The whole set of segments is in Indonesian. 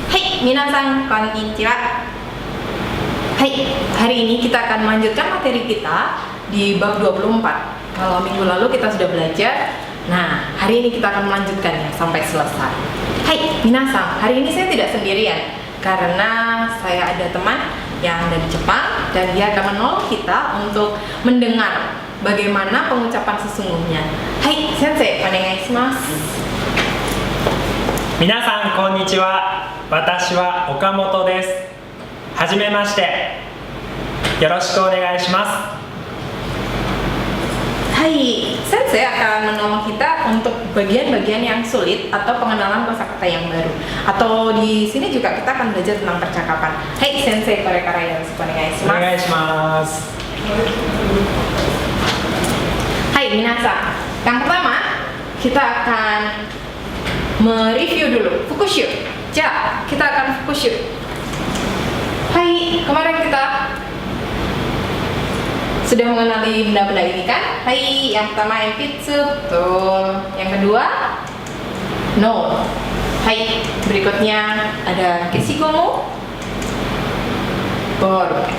Hai, minasan konnichiwa. Hai, hari ini kita akan melanjutkan materi kita di bab 24. Kalau minggu lalu kita sudah belajar, nah hari ini kita akan melanjutkannya sampai selesai. Hai, minasan, hari ini saya tidak sendirian karena saya ada teman yang dari Jepang dan dia akan menolong kita untuk mendengar bagaimana pengucapan sesungguhnya. Hai, sensei, onegaishimasu. 皆さんこんにちは。私は岡本です。はじめまして。よろしくお願いします。Hai, sensei akan menolong kita untuk bagian-bagian yang sulit atau pengenalan kosakata yang baru. Atau di sini juga kita akan belajar tentang percakapan. Hai, sensei, korekara yoroshiku onegaishimasu. お願いします。 Hai, minasan. Yang pertama, kita akan mereview dulu, fukushu. Ja, kita akan fukushu. Hai, kemarin kita sudah mengenali benda-benda ini kan? Hai, yang pertama enpitsu, betul. Yang kedua, no. Hai, berikutnya ada keshigomu, boru.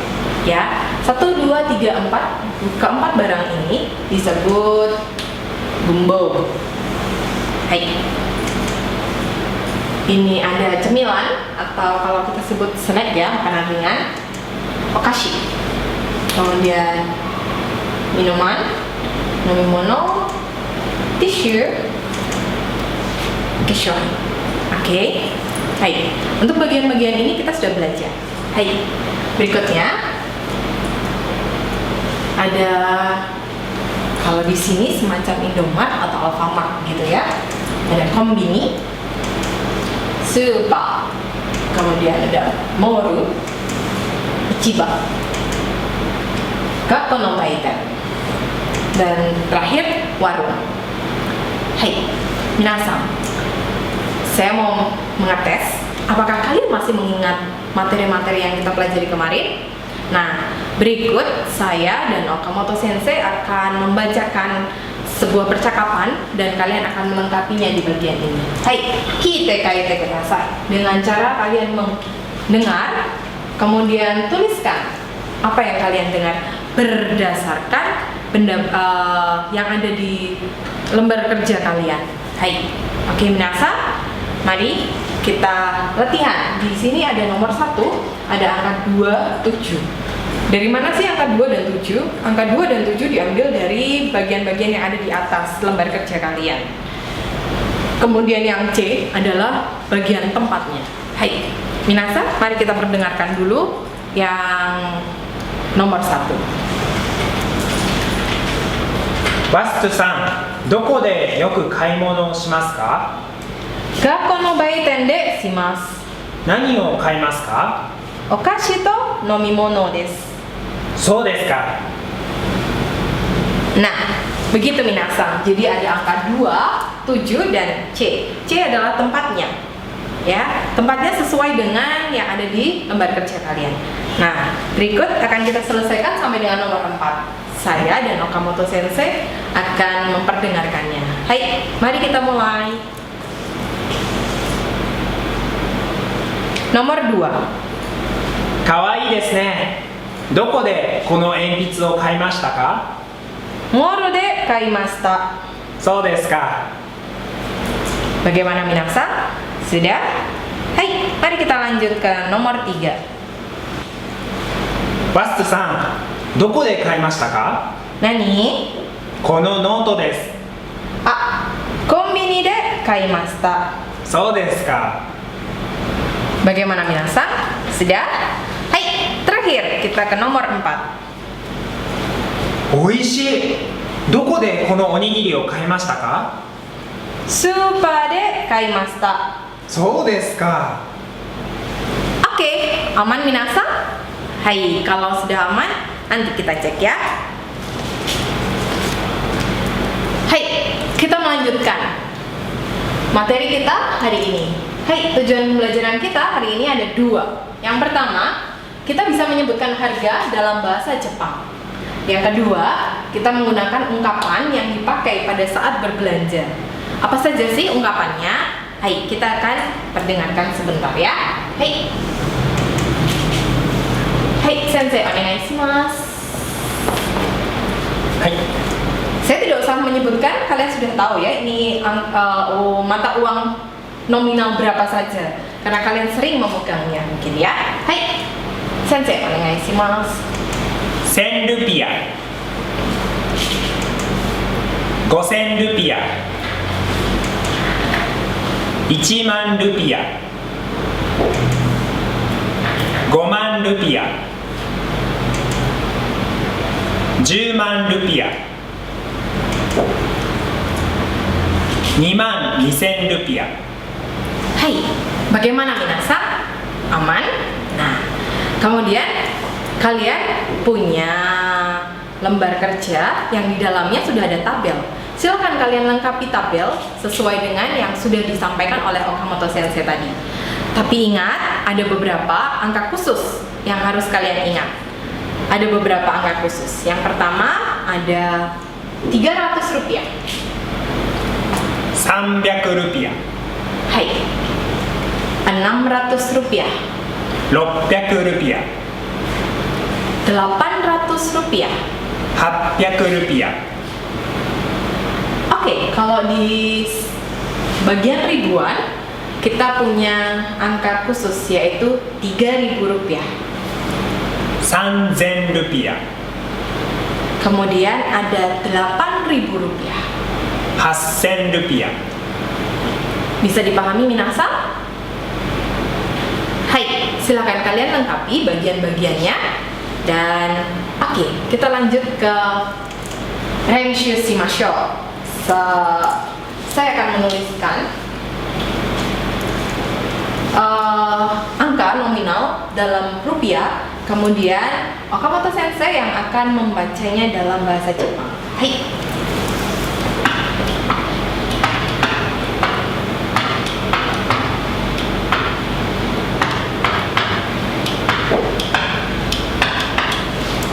Ya, 1, 2, 3, 4. Keempat barang ini disebut bumbo. Hai. Ini ada cemilan atau kalau kita sebut snack ya, makanan ringan, okashi. Kemudian minuman, nomimono, tisu, keshoin. Oke. Hai. Untuk bagian-bagian ini kita sudah belajar. Hai. Berikutnya ada kalau di sini semacam Indomart atau Alfamart gitu ya. Ada kombini, super, kemudian ada moru, ichiba, gakko no baiten, dan terakhir warung. Hai, minasan, saya mau mengetes apakah kalian masih mengingat materi-materi yang kita pelajari kemarin. Nah, berikut saya dan Okamoto Sensei akan membacakan sebuah percakapan dan kalian akan melengkapinya di bagian ini. Hai, kite kaite kudasai. Dengan cara kalian mendengar, kemudian tuliskan apa yang kalian dengar berdasarkan benda yang ada di lembar kerja kalian. Hai, oke minasan, mari kita latihan. Di sini ada nomor 1, ada angka 2, 7. Dari mana sih angka 2 dan 7? Angka 2 dan 7 diambil dari bagian-bagian yang ada di atas lembar kerja kalian. Kemudian yang C adalah bagian tempatnya. Hai, minasan, mari kita perdengarkan dulu yang nomor 1. バストさん、どこでよく買い物をしますか？ Gakko no baiten de shimasu. 何を買いますか？ Okashi to nomimono desu. そうですか。 Nah, begitu minasan. Jadi ada angka 2, 7 dan C. C adalah tempatnya. Ya, tempatnya sesuai dengan yang ada di lembar kerja kalian. Nah, berikut akan kita selesaikan sampai dengan nomor 4. Saya dan Okamoto Sensei akan memperdengarkannya. Hai, mari kita mulai. Nomor 2. かわいいですね。どこでこの鉛筆を買いましたか？ Moro de kaimashita. そうですか。 Bagaimana minasan? Sudah? Hai, mari kita lanjut ke nomor 3. バストさん、どこで買いましたか？ Nani? このノートです。 Ah, kombini de kaimashita. そうですか。 Bagaimana minasan? Sudah? Hai, terakhir kita ke nomor 4. おいしい。どこでこのおにぎりを買いましたか？ Super de kaimashita. そうですか。 Oke, aman minasan? Hai, kalau sudah aman, nanti kita cek ya. Hai, kita melanjutkan materi kita hari ini. Hai, tujuan pembelajaran kita hari ini ada 2. Yang pertama, kita bisa menyebutkan harga dalam bahasa Jepang. Yang kedua, kita menggunakan ungkapan yang dipakai pada saat berbelanja. Apa saja sih ungkapannya? Hai, kita akan perdengarkan sebentar ya. Hai. Hai, sensei, onegaishimasu. Hai. Saya tidak usah menyebutkan, kalian sudah tahu ya ini mata uang nominal berapa saja karena kalian sering memegangnya mungkin ya. Hai, sensei, onegaishimasu. 1000ルピア、5000ルピア、1万ルピア、5万ルピア、10万ルピア、2万2000ルピア。 Hai, bagaimana minasan? Aman? Nah, kemudian kalian punya lembar kerja yang di dalamnya sudah ada tabel. Silakan kalian lengkapi tabel sesuai dengan yang sudah disampaikan oleh Okamoto Sensei tadi. Tapi ingat, ada beberapa angka khusus yang harus kalian ingat. Ada beberapa angka khusus. Yang pertama ada 300 rupiah. 300ルピア、 Hai. 600 rupiah. 600ルピア、 800 rupiah. 800ルピア、 Oke, kalau di bagian ribuan kita punya angka khusus yaitu 3.000 rupiah. 3000ルピア、 Kemudian ada 8.000 rupiah. 8000ルピア、 Bisa dipahami minasan? Hai, silakan kalian lengkapi bagian-bagiannya. Dan oke, kita lanjut ke Renshu Shimashou. Saya akan menuliskan angka nominal dalam rupiah, kemudian Okamoto Sensei yang akan membacanya dalam bahasa Jepang. Hai.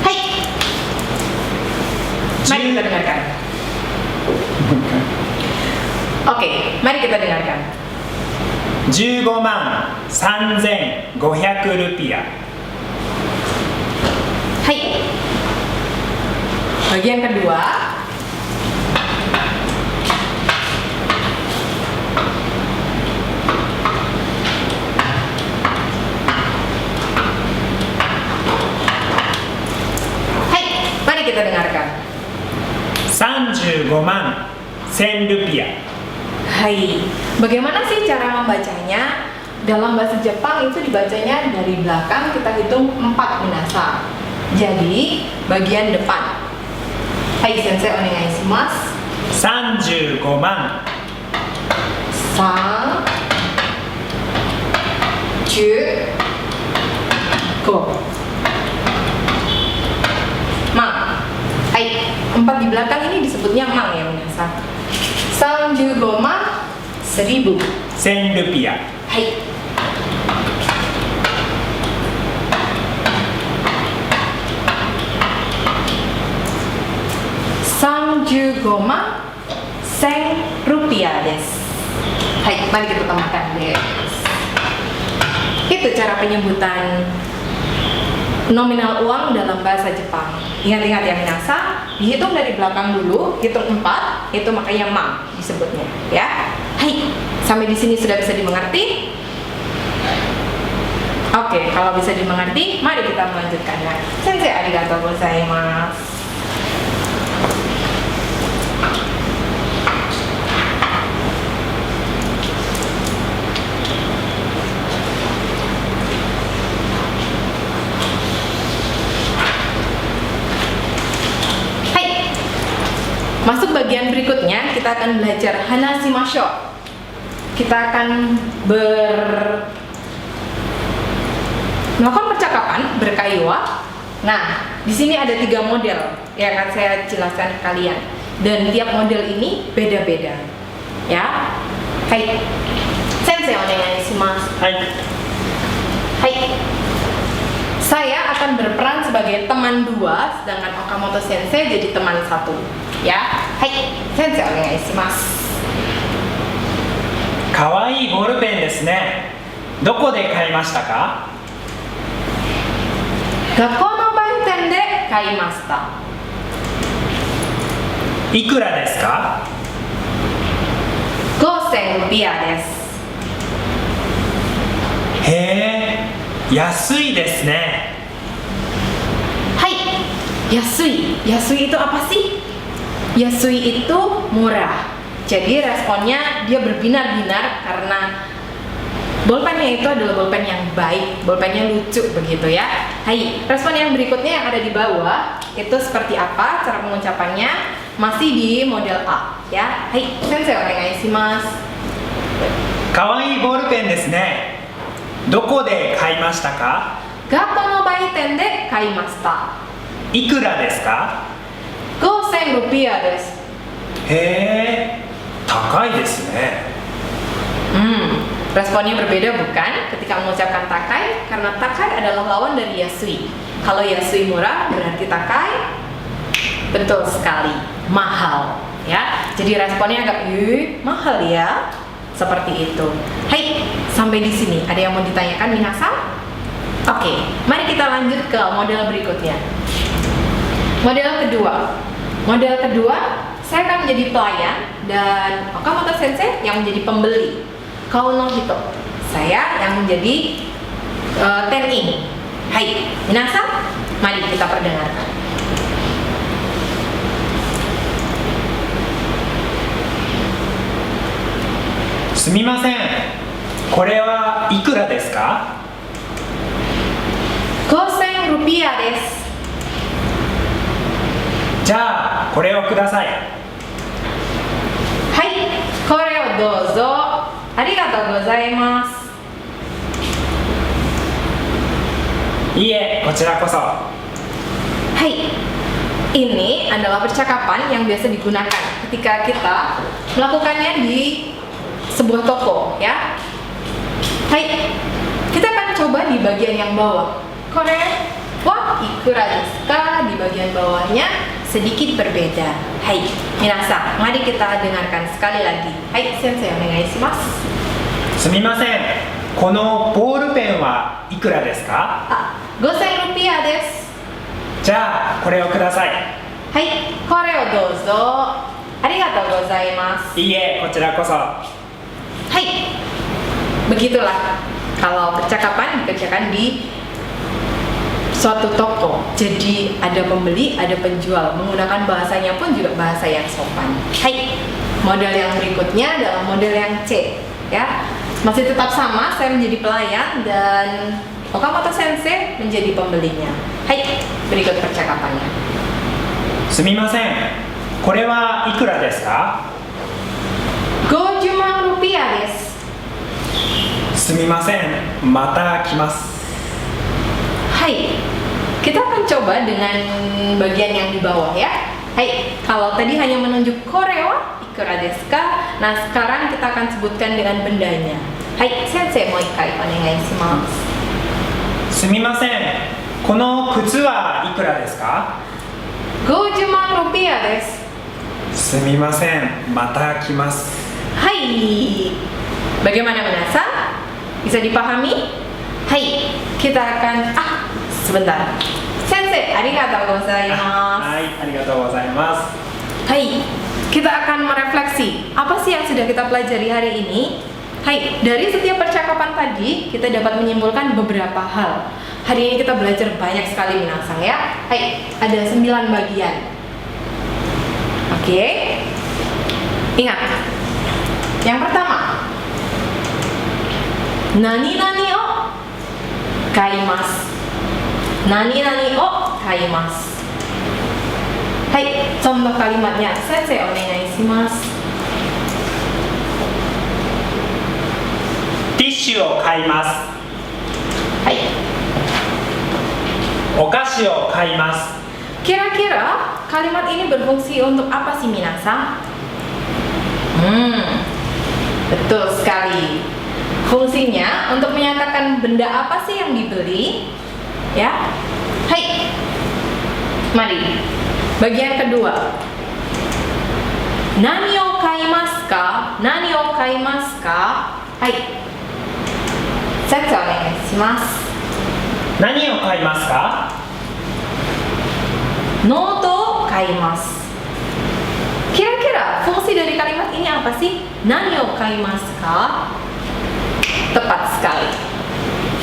Hai. Mari kita dengarkan. Oke, mari kita dengarkan. 15万3500ルピア、 Hai. Bagian kedua. Hai, mari kita dengarkan. 35万1000ルピア、 Hai. Bagaimana sih cara membacanya? Dalam bahasa Jepang itu dibacanya dari belakang, kita hitung 4 minasan. Jadi, bagian depan. Hai, sensei onegaishimasu. 35万 35 mang. Hai, 4 di belakang ini disebutnya mang ya minasan. 35 mang 1000. 1000ルピア、 Hai. Sanjugoma sen rupiah desu. Hai, mari kita tambahkan desu. Itu cara penyebutan nominal uang dalam bahasa Jepang. Ingat-ingat ya minasan, dihitung dari belakang dulu, hitung 4, itu makanya mang disebutnya, ya. Hai, sampai di sini sudah bisa dimengerti? Oke, kalau bisa dimengerti, mari kita melanjutkan ya. Sensei arigatou gozaimasu. Hai. Masuk bagian berikutnya, kita akan belajar hanashimashou. Kita akan melakukan percakapan berkaiwa. Nah, di sini ada 3 model yang akan saya jelaskan ke kalian, dan tiap model ini beda-beda. Ya, hai, sensei onegaishimasu. Hai. Hai, saya akan berperan sebagai teman 2, sedangkan Okamoto Sensei jadi teman 1. Ya, hai, sensei onegaishimasu. かわいいボールペンですね。どこで買いましたか？学校の売店で買いました。いくらですか5000ルピアです。へえ、安いですね。Hai, Yasui. Yasui itu apa sih? Yasui itu murah. Jadi responnya dia berbinar-binar karena bolpennya itu adalah bolpen yang baik, bolpennya lucu begitu ya. Hai, respon yang berikutnya yang ada di bawah itu seperti apa cara pengucapannya? Masih di model A ya. Hai, sensei onegai shimasu. かわいいボールペンですね。どこで買いましたか？学校の売店で買いました。いくらですか5000ルピアです。へえ、高いですね。Responnya berbeda bukan ketika mengucapkan takai karena takai adalah lawan dari yasui. Kalau yasui murah berarti takai betul sekali mahal ya. Jadi responnya agak mahal ya. Seperti itu. Hai, sampai di sini ada yang mau ditanyakan minasan? Oke, mari kita lanjut ke model berikutnya. Model kedua. Model kedua, saya akan menjadi pelayan dan Okamoto Sensei yang menjadi pembeli. Kau no hito, saya yang menjadi tenin. Hai, minasan, mari kita perdengarkan. すみません、これはいくらですか5000ルピアです。じゃあこれをください。はい、これをどうぞ。ありがとうございます。いいえ、こちらこそ。Hai, ini adalah percakapan yang biasa digunakan ketika kita melakukannya di sebuah toko ya. Hai, kita akan coba di bagian yang bawah. Kore wa ikura desu ka? Di bagian bawahnya sedikit berbeda. Hai, minasan, mari kita dengarkan sekali lagi. Hai, sensei onegai shimasu. すみません、このボールペンはいくらですか？ 5000ルピアです。じゃあこれをください。はい、これをどうぞ。ありがとうございます。いいえ、こちらこそ。Hai, begitulah kalau percakapan dikerjakan di suatu toko. Jadi ada pembeli, ada penjual. Menggunakan bahasanya pun juga bahasa yang sopan. Hai, model yang berikutnya adalah model yang C ya. Masih tetap sama, saya menjadi pelayan dan Okamoto Sensei menjadi pembelinya. Hai, berikut percakapannya. すみません、これはいくらですか50万ルピアです。すみません、また来ます。Hai, kita akan coba dengan bagian yang di bawah ya. Hai, kalau tadi hanya menunjuk koreo, ikura desu ka? Nah, sekarang kita akan sebutkan dengan bendanya. Hai, sensei mau ikai onegai shimasu. すみません、この靴はいくらですか50万ルピアです。すみません、また来ます。Hai, bagaimana minasan? Bisa dipahami? Hai, kita akan sebentar. Sensei, arigatou gozaimasu. はい、ありがとうございます。 Hai, kita akan merefleksi apa sih yang sudah kita pelajari hari ini. Hai, dari setiap percakapan tadi kita dapat menyimpulkan beberapa hal. Hari ini kita belajar banyak sekali minasan ya. Hai, ada 9 bagian. Oke. Ingat. Yang pertama, nani-nani o kaimasu. Nani-nani o kaimasu. Hai, contoh kalimatnya. Sensei onegai shimasu. ティッシュを買います。Hai. お菓子を買います。 Kira-kira kalimat ini berfungsi untuk apa sih minasan? Betul sekali. Fungsinya untuk menyatakan benda apa sih yang dibeli, ya. Hai, mari. Bagian kedua. Nani o kaimasu ka? Nani o kaimasu ka? Hai. Sensei onegai shimasu. 何を買いますか？ノートを買います。Kira-kira fungsi dari kalimat ini apa sih? Nani o kaimasu ka? Tepat sekali.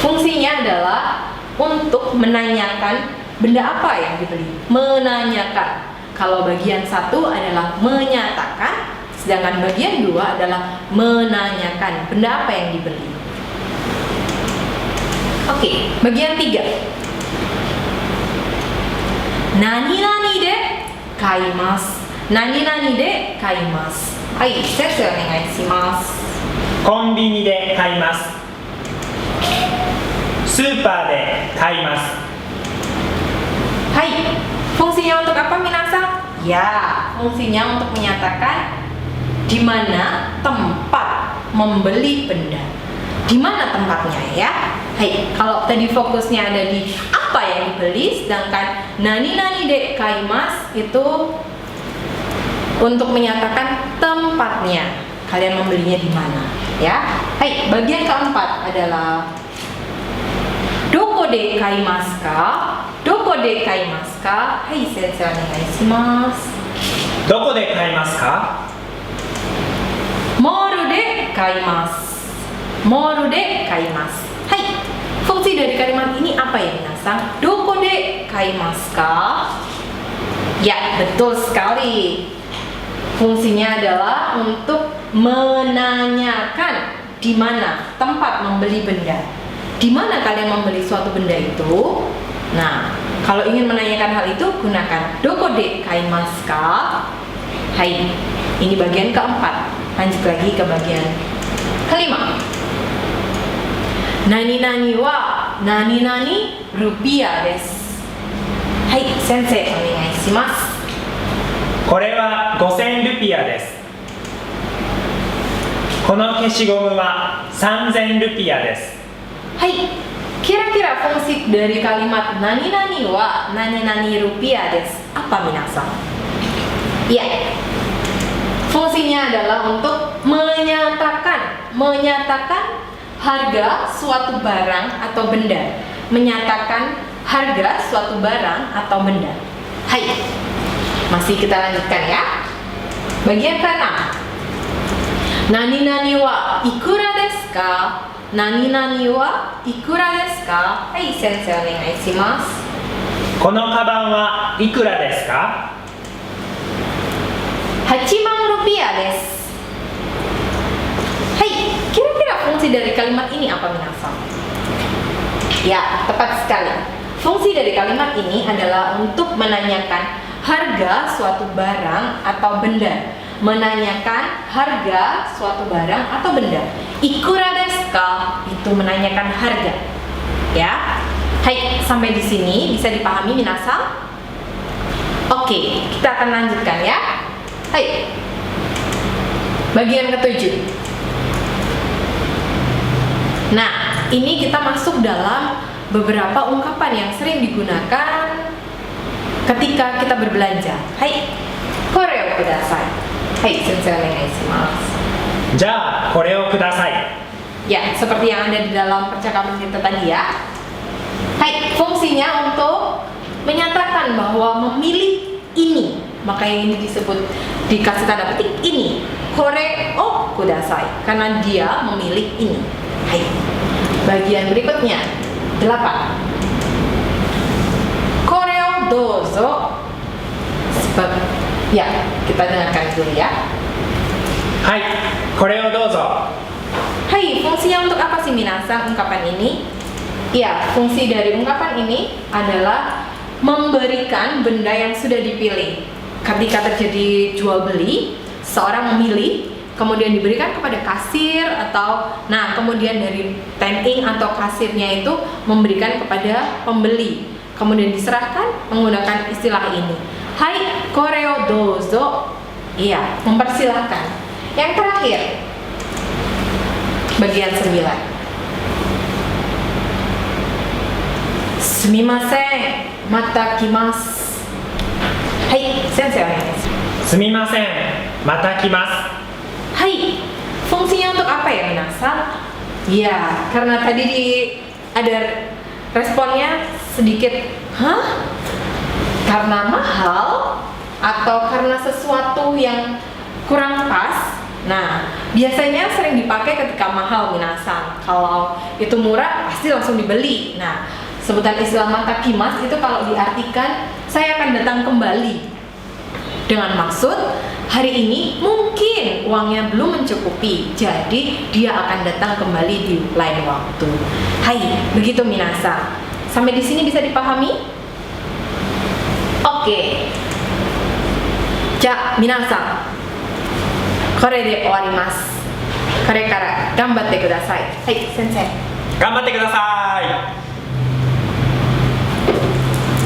Fungsinya adalah untuk menanyakan benda apa yang dibeli. Menanyakan. Kalau bagian satu adalah menyatakan, sedangkan bagian dua adalah menanyakan benda apa yang dibeli. Oke, bagian 3. Nani-nani de kaimasu. Nani-nani de kaimasu. Hai, sensei onegai shimasu. コンビニで買います。スーパーで買います。 Hai, fungsinya untuk apa minasang? Ya, fungsinya untuk menyatakan di mana tempat membeli benda. Di mana tempatnya ya? Hai, kalau tadi fokusnya ada di apa yang dibeli, sedangkan nani-nani de kaimasu itu untuk menyatakan tempatnya. Kalian membelinya di mana? Ya. Hai, bagian keempat adalah doko de kaimasu ka? Doko de kaimasu ka? Hai, sensei onegai shimasu. どこで買いますか？ Moru de kaimasu. Moru de kaimasu. Hai, fungsi dari kalimat ini apa ya minasang? Doko de kaimasu ka? Ya, betul sekali. Fungsinya adalah untuk menanyakan di mana tempat membeli benda. Di mana kalian membeli suatu benda itu? Nah, kalau ingin menanyakan hal itu, gunakan doko de kaimasu ka? Hai, ini bagian keempat. Lanjut lagi ke bagian kelima. Nani-nani wa nani-nani rupiah desu. Hai, sensei onegai shimasu. これは5000ルピアです。この消しゴムは3000ルピアです。 Hai, kira-kira fungsi dari kalimat nani-nani wa nani-nani rupiah desu apa minasang? Iya, fungsinya adalah untuk menyatakan harga suatu barang atau benda. Menyatakan harga suatu barang atau benda. Hai, masih kita lanjutkan ya. Bagian ke-6. Nani-nani wa ikura desu ka? Nani-nani wa ikura desu ka? Hai, sensei onegai shimasu. このカバンはいくらですか？ 8万rupiah desu. Hai, kira-kira fungsi dari kalimat ini apa minasang? Ya, tepat sekali. Fungsi dari kalimat ini adalah untuk menanyakan harga suatu barang atau benda. Menanyakan harga suatu barang atau benda. Ikura desu ka? Itu menanyakan harga. Ya. Hai, sampai di sini bisa dipahami minasang? Oke, kita akan lanjutkan ya. Hai. Bagian ke-7. Nah, ini kita masuk dalam beberapa ungkapan yang sering digunakan ketika kita berbelanja. Hai, koreo kudasai. Hai, sensei onegai shimasu. じゃあこれをください。 Ya, seperti yang ada di dalam percakapan kita tadi ya. Hai, fungsinya untuk menyatakan bahwa memilih ini. Maka yang ini disebut, dikasih tanda petik ini. Koreo kudasai. Karena dia memilih ini. Hai. Bagian berikutnya 8. Koreo dozo. Ya, kita dengarkan dulu ya. はい、これをどうぞ。 Hai, fungsinya untuk apa sih minasang ungkapan ini? Ya, fungsi dari ungkapan ini adalah memberikan benda yang sudah dipilih. Ketika terjadi jual beli, seorang memilih, kemudian diberikan kepada kasir atau, nah kemudian dari tending atau kasirnya itu memberikan kepada pembeli. Kemudian diserahkan menggunakan istilah ini. Hai, koreo dozo. Iya, mempersilahkan. Yang terakhir, bagian 9. Sumimasen, mata kimasu. Hai, sensei onegai shimasu. すみません、また来ます。 Hai, fungsinya untuk apa ya minasan? Ya, karena tadi ada responnya sedikit, hah? Karena mahal atau karena sesuatu yang kurang pas. Nah, biasanya sering dipakai ketika mahal minasan. Kalau itu murah pasti langsung dibeli. Nah, sebutan istilah matakimas itu kalau diartikan saya akan datang kembali. Dengan maksud hari ini mungkin uangnya belum mencukupi, jadi dia akan datang kembali di lain waktu. Hai, begitu minasan. Sampai di sini bisa dipahami? Oke. Ja, minasan. これで終わります。これから頑張ってください。はい、先生。頑張ってください。